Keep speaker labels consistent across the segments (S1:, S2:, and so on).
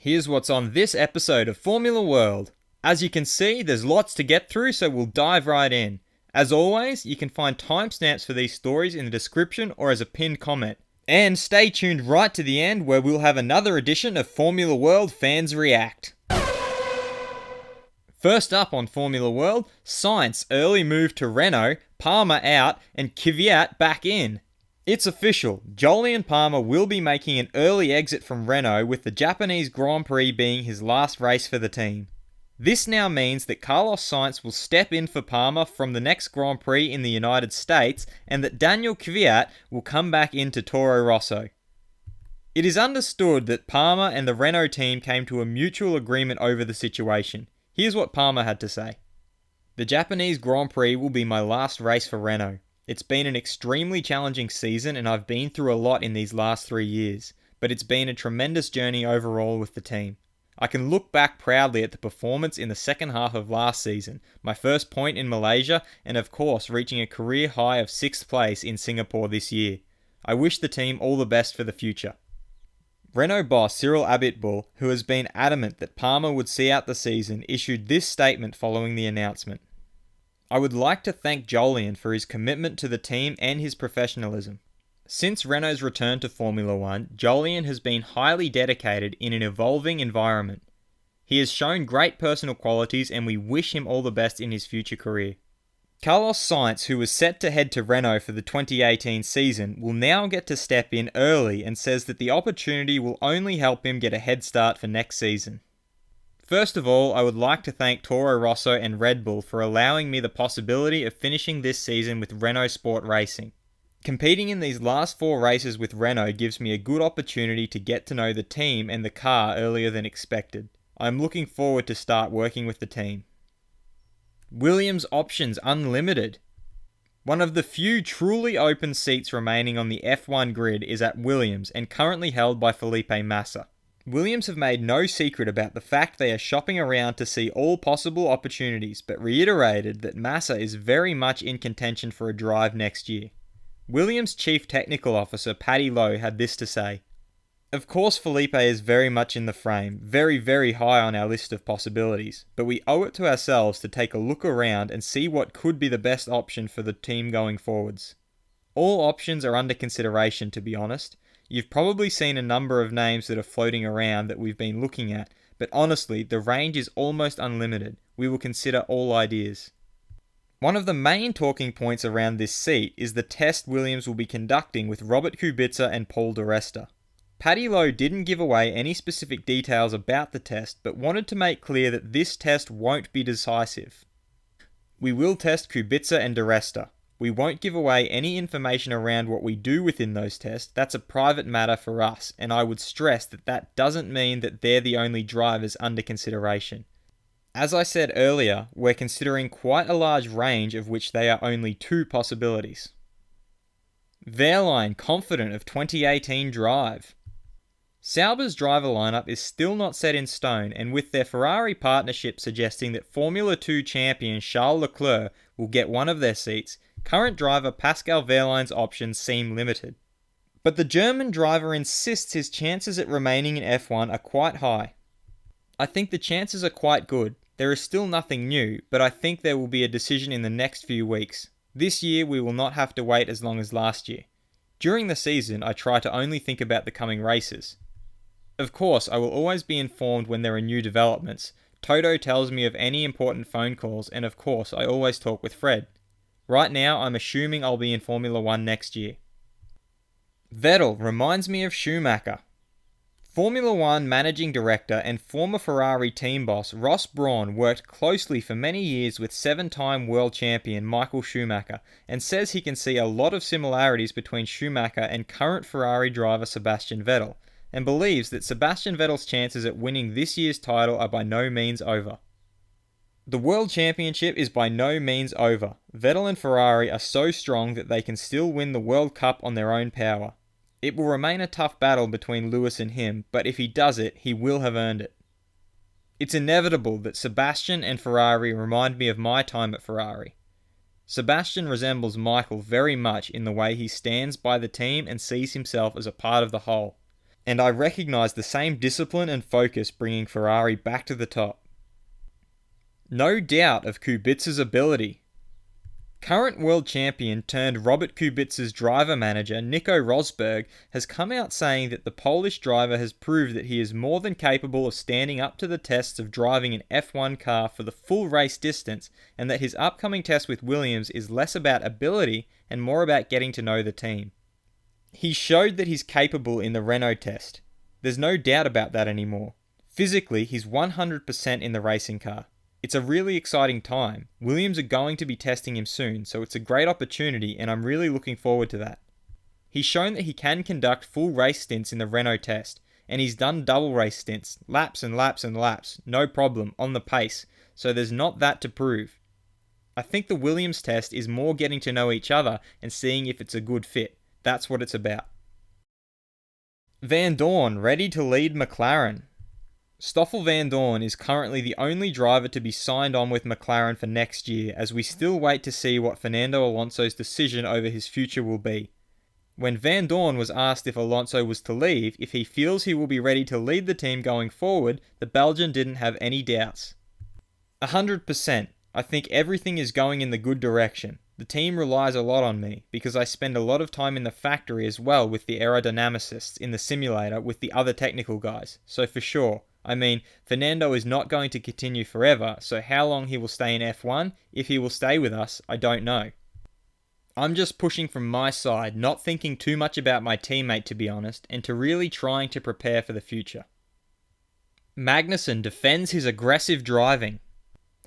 S1: Here's what's on this episode of Formula World. As you can see, there's lots to get through, so we'll dive right in. As always, you can find timestamps for these stories in the description or as a pinned comment. And stay tuned right to the end where we'll have another edition of Formula World Fans React. First up on Formula World, Sainz early move to Renault, Palmer out, and Kvyat back in. It's official, Jolyon Palmer will be making an early exit from Renault with the Japanese Grand Prix being his last race for the team. This now means that Carlos Sainz will step in for Palmer from the next Grand Prix in the United States and that Daniil Kvyat will come back into Toro Rosso. It is understood that Palmer and the Renault team came to a mutual agreement over the situation. Here's what Palmer had to say. The Japanese Grand Prix will be my last race for Renault. It's been an extremely challenging season and I've been through a lot in these last 3 years, but it's been a tremendous journey overall with the team. I can look back proudly at the performance in the second half of last season, my first point in Malaysia, and of course reaching a career high of 6th place in Singapore this year. I wish the team all the best for the future. Renault boss Cyril Abiteboul, who has been adamant that Palmer would see out the season, issued this statement following the announcement. I would like to thank Jolyon for his commitment to the team and his professionalism. Since Renault's return to Formula 1, Jolyon has been highly dedicated in an evolving environment. He has shown great personal qualities and we wish him all the best in his future career. Carlos Sainz, who was set to head to Renault for the 2018 season, will now get to step in early and says that the opportunity will only help him get a head start for next season. First of all, I would like to thank Toro Rosso and Red Bull for allowing me the possibility of finishing this season with Renault Sport Racing. Competing in these last 4 races with Renault gives me a good opportunity to get to know the team and the car earlier than expected. I'm looking forward to start working with the team. Williams options unlimited. One of the few truly open seats remaining on the F1 grid is at Williams and currently held by Felipe Massa. Williams have made no secret about the fact they are shopping around to see all possible opportunities, but reiterated that Massa is very much in contention for a drive next year. Williams' Chief Technical Officer Paddy Lowe had this to say. Of course Felipe is very much in the frame, very high on our list of possibilities, but we owe it to ourselves to take a look around and see what could be the best option for the team going forwards. All options are under consideration, to be honest. You've probably seen a number of names that are floating around that we've been looking at, but honestly, the range is almost unlimited. We will consider all ideas. One of the main talking points around this seat is the test Williams will be conducting with Robert Kubica and Paul di Resta. Paddy Lowe didn't give away any specific details about the test, but wanted to make clear that this test won't be decisive. We will test Kubica and di Resta. We won't give away any information around what we do within those tests. That's a private matter for us, and I would stress that that doesn't mean that they're the only drivers under consideration. As I said earlier, we're considering quite a large range of which they are only 2 possibilities. Wehrlein confident of 2018 drive. Sauber's driver lineup is still not set in stone, and with their Ferrari partnership suggesting that Formula 2 champion Charles Leclerc will get one of their seats, current driver Pascal Wehrlein's options seem limited. But the German driver insists his chances at remaining in F1 are quite high. I think the chances are quite good. There is still nothing new, but I think there will be a decision in the next few weeks. This year we will not have to wait as long as last year. During the season, I try to only think about the coming races. Of course, I will always be informed when there are new developments. Toto tells me of any important phone calls, and of course, I always talk with Fred. Right now, I'm assuming I'll be in Formula 1 next year. Vettel reminds me of Schumacher. Formula 1 managing director and former Ferrari team boss Ross Brawn worked closely for many years with 7-time world champion Michael Schumacher and says he can see a lot of similarities between Schumacher and current Ferrari driver Sebastian Vettel, and believes that Sebastian Vettel's chances at winning this year's title are by no means over. The World Championship is by no means over. Vettel and Ferrari are so strong that they can still win the World Cup on their own power. It will remain a tough battle between Lewis and him, but if he does it, he will have earned it. It's inevitable that Sebastian and Ferrari remind me of my time at Ferrari. Sebastian resembles Michael very much in the way he stands by the team and sees himself as a part of the whole. and I recognise the same discipline and focus bringing Ferrari back to the top. No doubt of Kubica's ability. Current world champion turned Robert Kubica's driver manager Nico Rosberg has come out saying that the Polish driver has proved that he is more than capable of standing up to the tests of driving an F1 car for the full race distance, and that his upcoming test with Williams is less about ability and more about getting to know the team. He showed that he's capable in the Renault test. There's no doubt about that anymore. Physically, he's 100% in the racing car. It's a really exciting time. Williams are going to be testing him soon, so it's a great opportunity and I'm really looking forward to that. He's shown that he can conduct full race stints in the Renault test, and he's done double race stints, laps and laps and laps, no problem, on the pace, so there's not that to prove. I think the Williams test is more getting to know each other and seeing if it's a good fit. That's what it's about. Vandoorne ready to lead McLaren. Stoffel Vandoorne is currently the only driver to be signed on with McLaren for next year, as we still wait to see what Fernando Alonso's decision over his future will be. When Vandoorne was asked if Alonso was to leave, if he feels he will be ready to lead the team going forward, the Belgian didn't have any doubts. 100%. I think everything is going in the good direction. The team relies a lot on me, because I spend a lot of time in the factory as well with the aerodynamicists in the simulator with the other technical guys, so for sure. I mean, Fernando is not going to continue forever, so how long he will stay in F1, if he will stay with us, I don't know. I'm just pushing from my side, not thinking too much about my teammate to be honest, and to really trying to prepare for the future. Magnussen defends his aggressive driving.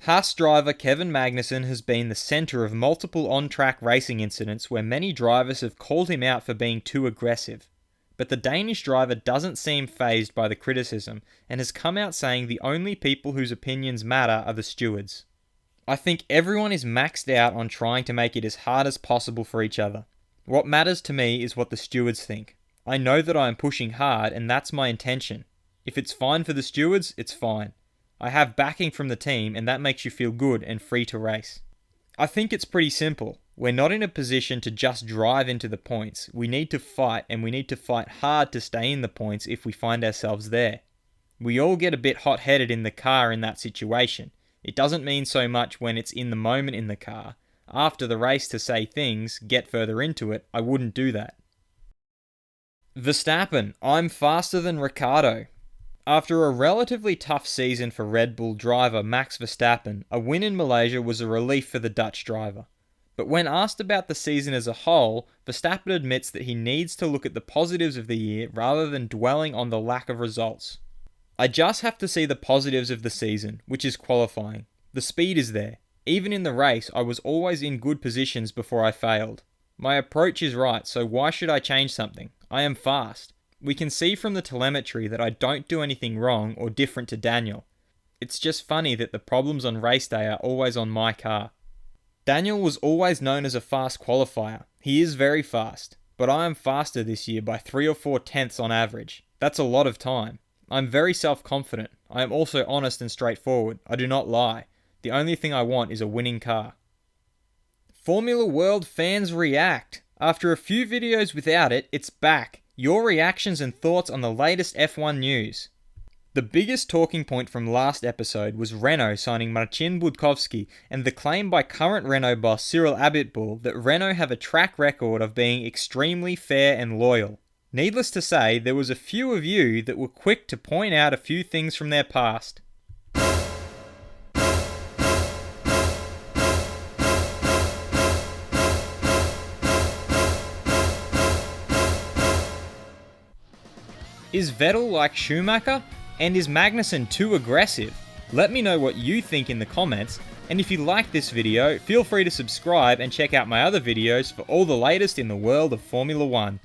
S1: Haas driver Kevin Magnussen has been the centre of multiple on-track racing incidents where many drivers have called him out for being too aggressive. But the Danish driver doesn't seem fazed by the criticism and has come out saying the only people whose opinions matter are the stewards. I think everyone is maxed out on trying to make it as hard as possible for each other. What matters to me is what the stewards think. I know that I am pushing hard and that's my intention. If it's fine for the stewards, it's fine. I have backing from the team and that makes you feel good and free to race. I think it's pretty simple. We're not in a position to just drive into the points. We need to fight, and we need to fight hard to stay in the points if we find ourselves there. We all get a bit hot-headed in the car in that situation. It doesn't mean so much when it's in the moment in the car. After the race to say things, get further into it, I wouldn't do that. Verstappen, I'm faster than Ricciardo. After a relatively tough season for Red Bull driver Max Verstappen, a win in Malaysia was a relief for the Dutch driver. But when asked about the season as a whole, Verstappen admits that he needs to look at the positives of the year rather than dwelling on the lack of results. I just have to see the positives of the season, which is qualifying. The speed is there. Even in the race, I was always in good positions before I failed. My approach is right, so why should I change something? I am fast. We can see from the telemetry that I don't do anything wrong or different to Daniil. It's just funny that the problems on race day are always on my car. Daniil was always known as a fast qualifier. He is very fast, but I am faster this year by 3 or 4 tenths on average. That's a lot of time. I'm very self-confident. I am also honest and straightforward. I do not lie. The only thing I want is a winning car. Formula World fans react. After a few videos without it, it's back. Your reactions and thoughts on the latest F1 news. The biggest talking point from last episode was Renault signing Marcin Budkowski and the claim by current Renault boss Cyril Abiteboul that Renault have a track record of being extremely fair and loyal. Needless to say, there was a few of you that were quick to point out a few things from their past. Is Vettel like Schumacher? And is Magnussen too aggressive? Let me know what you think in the comments, and if you like this video, feel free to subscribe and check out my other videos for all the latest in the world of Formula 1.